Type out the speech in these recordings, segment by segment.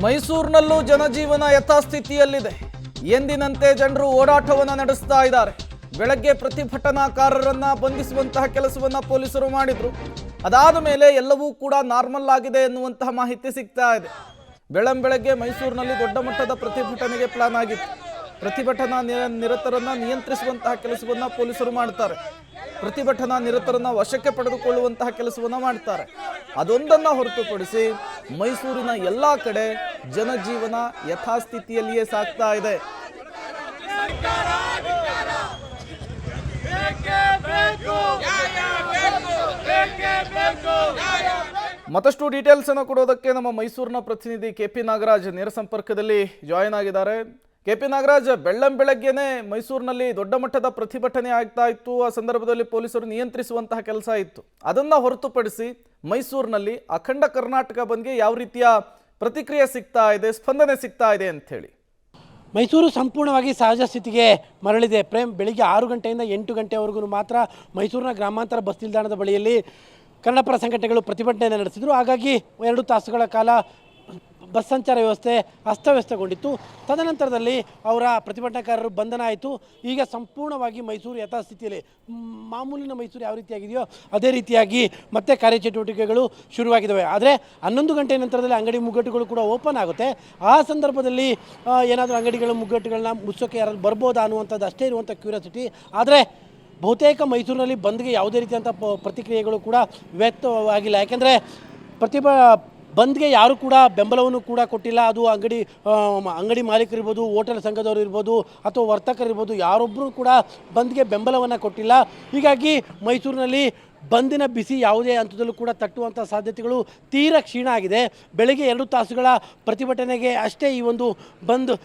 ಮೈಸೂರಿನಲ್ಲೂ ಜನಜೀವನ ಯಥಾಸ್ಥಿತಿಯಲ್ಲಿದೆ. ಎಂದಿನಂತೆ ಜನರು ಓಡಾಟವನ್ನು ನಡೆಸ್ತಾ ಇದ್ದಾರೆ. ಬೆಳಗ್ಗೆ ಪ್ರತಿಭಟನಾಕಾರರನ್ನ ಬಂಧಿಸುವಂತಹ ಕೆಲಸವನ್ನ ಪೊಲೀಸರು ಮಾಡಿದ್ರು. ಅದಾದ ಮೇಲೆ ಎಲ್ಲವೂ ಕೂಡ ನಾರ್ಮಲ್ ಆಗಿದೆ ಎನ್ನುವಂತಹ ಮಾಹಿತಿ ಸಿಗ್ತಾ ಇದೆ. ಬೆಳಗ್ಗೆ ಮೈಸೂರಿನಲ್ಲಿ ದೊಡ್ಡ ಮಟ್ಟದ ಪ್ರತಿಭಟನೆಗೆ ಪ್ಲಾನ್ ಆಗಿತ್ತು. ಪ್ರತಿಭಟನಾ ನಿರತರನ್ನ ನಿಯಂತ್ರಿಸುವಂತಹ ಕೆಲಸವನ್ನ ಪೊಲೀಸರು ಮಾಡ್ತಾರೆ. ಪ್ರತಿಭಟನಾ ನಿರತರನ್ನ ವಶಕ್ಕೆ ಪಡೆದುಕೊಳ್ಳುವಂತಹ ಕೆಲಸವನ್ನ ಮಾಡ್ತಾರೆ. ಅದೊಂದನ್ನ ಹೊರತುಪಡಿಸಿ ಮೈಸೂರಿನ ಎಲ್ಲಾ ಕಡೆ ಜನಜೀವನ ಯಥಾಸ್ಥಿತಿಯಲ್ಲಿಯೇ ಸಾಗ್ತಾ ಇದೆ. ಮತ್ತಷ್ಟು ಡೀಟೇಲ್ಸ್ ಅನ್ನು ಕೊಡೋದಕ್ಕೆ ನಮ್ಮ ಮೈಸೂರಿನ ಪ್ರತಿನಿಧಿ ಕೆಪಿ ನಾಗರಾಜ್ ನೇರ ಸಂಪರ್ಕದಲ್ಲಿ ಜಾಯಿನ್ ಆಗಿದ್ದಾರೆ. ಕೆಪಿ ನಾಗರಾಜ್, ಬೆಳಗ್ಗೆನೆ ಮೈಸೂರಿನಲ್ಲಿ ದೊಡ್ಡ ಮಟ್ಟದ ಪ್ರತಿಭಟನೆ ಆಗ್ತಾ ಇತ್ತು. ಆ ಸಂದರ್ಭದಲ್ಲಿ ಪೊಲೀಸರು ನಿಯಂತ್ರಿಸುವಂತಹ ಕೆಲಸ ಇತ್ತು. ಅದನ್ನ ಹೊರತುಪಡಿಸಿ ಮೈಸೂರಿನಲ್ಲಿ ಅಖಂಡ ಕರ್ನಾಟಕ ಬಂದ್ಗೆ ಯಾವ ರೀತಿಯ ಪ್ರತಿಕ್ರಿಯೆ ಸಿಗ್ತಾ ಇದೆ, ಸ್ಪಂದನೆ ಸಿಗ್ತಾ ಇದೆ ಅಂತ ಹೇಳಿ? ಮೈಸೂರು ಸಂಪೂರ್ಣವಾಗಿ ಸಹಜ ಸ್ಥಿತಿಗೆ ಮರಳಿದೆ. ಪ್ರೇಮ್, ಬೆಳಿಗ್ಗೆ 6 ಗಂಟೆಯಿಂದ 8 ಗಂಟೆವರೆಗೂ ಮಾತ್ರ ಮೈಸೂರಿನ ಗ್ರಾಮಾಂತರ ಬಸ್ ನಿಲ್ದಾಣದ ಬಳಿಯಲ್ಲಿ ಕನ್ನಡಪರ ಸಂಘಟನೆಗಳು ಪ್ರತಿಭಟನೆ ನಡೆಸಿದರು. ಹಾಗಾಗಿ 2 ತಾಸುಗಳ ಕಾಲ ಬಸ್ ಸಂಚಾರ ವ್ಯವಸ್ಥೆ ಅಸ್ತವ್ಯಸ್ತಗೊಂಡಿತ್ತು. ತದನಂತರದಲ್ಲಿ ಅವರ ಪ್ರತಿಭಟನಾಕಾರರು ಬಂಧನ ಆಯಿತು. ಈಗ ಸಂಪೂರ್ಣವಾಗಿ ಮೈಸೂರು ಯಥಾಸ್ಥಿತಿಯಲ್ಲಿ, ಮಾಮೂಲಿನ ಮೈಸೂರು ಯಾವ ರೀತಿಯಾಗಿದೆಯೋ ಅದೇ ರೀತಿಯಾಗಿ ಮತ್ತೆ ಕಾರ್ಯಚಟುವಟಿಕೆಗಳು ಶುರುವಾಗಿದ್ದಾವೆ. ಆದರೆ 11 ಗಂಟೆ ನಂತರದಲ್ಲಿ ಅಂಗಡಿ ಮುಗ್ಗಟ್ಟುಗಳು ಕೂಡ ಓಪನ್ ಆಗುತ್ತೆ. ಆ ಸಂದರ್ಭದಲ್ಲಿ ಏನಾದರೂ ಅಂಗಡಿಗಳ ಮುಗ್ಗಟ್ಟುಗಳನ್ನ ಮುಚ್ಚೋಕ್ಕೆ ಯಾರಾದ್ರು ಬರ್ಬೋದಾ ಅನ್ನುವಂಥದ್ದು ಅಷ್ಟೇ ಇರುವಂಥ ಕ್ಯೂರಿಯಾಸಿಟಿ. ಆದರೆ ಬಹುತೇಕ ಮೈಸೂರಿನಲ್ಲಿ ಬಂದ್ಗೆ ಯಾವುದೇ ರೀತಿಯಂಥ ಪ್ರತಿಕ್ರಿಯೆಗಳು ಕೂಡ ವ್ಯಕ್ತವಾಗಿಲ್ಲ. ಯಾಕೆಂದರೆ ಬಂದ್ಗೆ ಯಾರು ಕೂಡ ಬೆಂಬಲವನ್ನು ಕೂಡ ಕೊಟ್ಟಿಲ್ಲ. ಅದು ಅಂಗಡಿ ಮಾಲೀಕರಿರ್ಬೋದು, ಹೋಟೆಲ್ ಸಂಘದವರು ಇರ್ಬೋದು, ಅಥವಾ ವರ್ತಕರಿರ್ಬೋದು, ಯಾರೊಬ್ಬರು ಕೂಡ ಬಂದ್ಗೆ ಬೆಂಬಲವನ್ನು ಕೊಟ್ಟಿಲ್ಲ. ಹೀಗಾಗಿ ಮೈಸೂರಿನಲ್ಲಿ ಬಂದಿನ ಬಿಸಿ ಯಾವುದೇ ಹಂತದಲ್ಲೂ ಕೂಡ ತಟ್ಟುವಂಥ ಸಾಧ್ಯತೆಗಳು ತೀರಾ ಕ್ಷೀಣ ಆಗಿದೆ. ಬೆಳಗ್ಗೆ 2 ತಾಸುಗಳ ಪ್ರತಿಭಟನೆಗೆ ಅಷ್ಟೇ ಈ ಒಂದು ಬಂದ್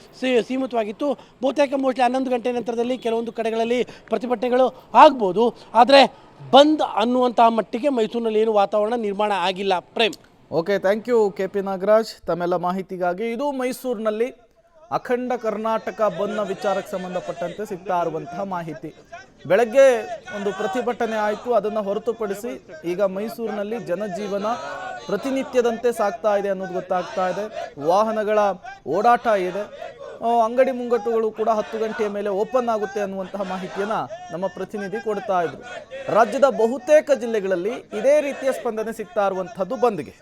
ಸೀಮಿತವಾಗಿತ್ತು. ಬಹುತೇಕ ಮೋಸ್ಟ್ಲಿ 11 ಗಂಟೆ ನಂತರದಲ್ಲಿ ಕೆಲವೊಂದು ಕಡೆಗಳಲ್ಲಿ ಪ್ರತಿಭಟನೆಗಳು ಆಗ್ಬೋದು. ಆದರೆ ಬಂದ್ ಅನ್ನುವಂತಹ ಮಟ್ಟಿಗೆ ಮೈಸೂರಿನಲ್ಲಿ ಏನು ವಾತಾವರಣ ನಿರ್ಮಾಣ ಆಗಿಲ್ಲ. Prem. Okay, thank you KP Nagaraj ತಮ್ಮೆಲ್ಲ ಮಾಹಿತಿಗಾಗಿ. ಇದು ಮೈಸೂರಿನಲ್ಲಿ ಅಖಂಡ ಕರ್ನಾಟಕ ಬಂದ್ನ ವಿಚಾರಕ್ಕೆ ಸಂಬಂಧಪಟ್ಟಂತೆ ಸಿಗ್ತಾ ಇರುವಂತಹ ಮಾಹಿತಿ. ಬೆಳಗ್ಗೆ ಒಂದು ಪ್ರತಿಭಟನೆ ಆಯಿತು. ಅದನ್ನು ಹೊರತುಪಡಿಸಿ ಈಗ ಮೈಸೂರಿನಲ್ಲಿ ಜನಜೀವನ ಪ್ರತಿನಿತ್ಯದಂತೆ ಸಾಗ್ತಾ ಇದೆ ಅನ್ನೋದು ಗೊತ್ತಾಗ್ತಾ ಇದೆ. ವಾಹನಗಳ ಓಡಾಟ ಇದೆ. ಅಂಗಡಿ ಮುಂಗಟ್ಟುಗಳು ಕೂಡ 10 ಗಂಟೆಯ ಮೇಲೆ ಓಪನ್ ಆಗುತ್ತೆ ಅನ್ನುವಂತಹ ಮಾಹಿತಿಯನ್ನ ನಮ್ಮ ಪ್ರತಿನಿಧಿ ಕೊಡ್ತಾ ಇದ್ರು. ರಾಜ್ಯದ ಬಹುತೇಕ ಜಿಲ್ಲೆಗಳಲ್ಲಿ ಇದೇ ರೀತಿಯ ಸ್ಪಂದನೆ ಸಿಗ್ತಾ ಇರುವಂತಹದ್ದು ಬಂದ್ಗೆ.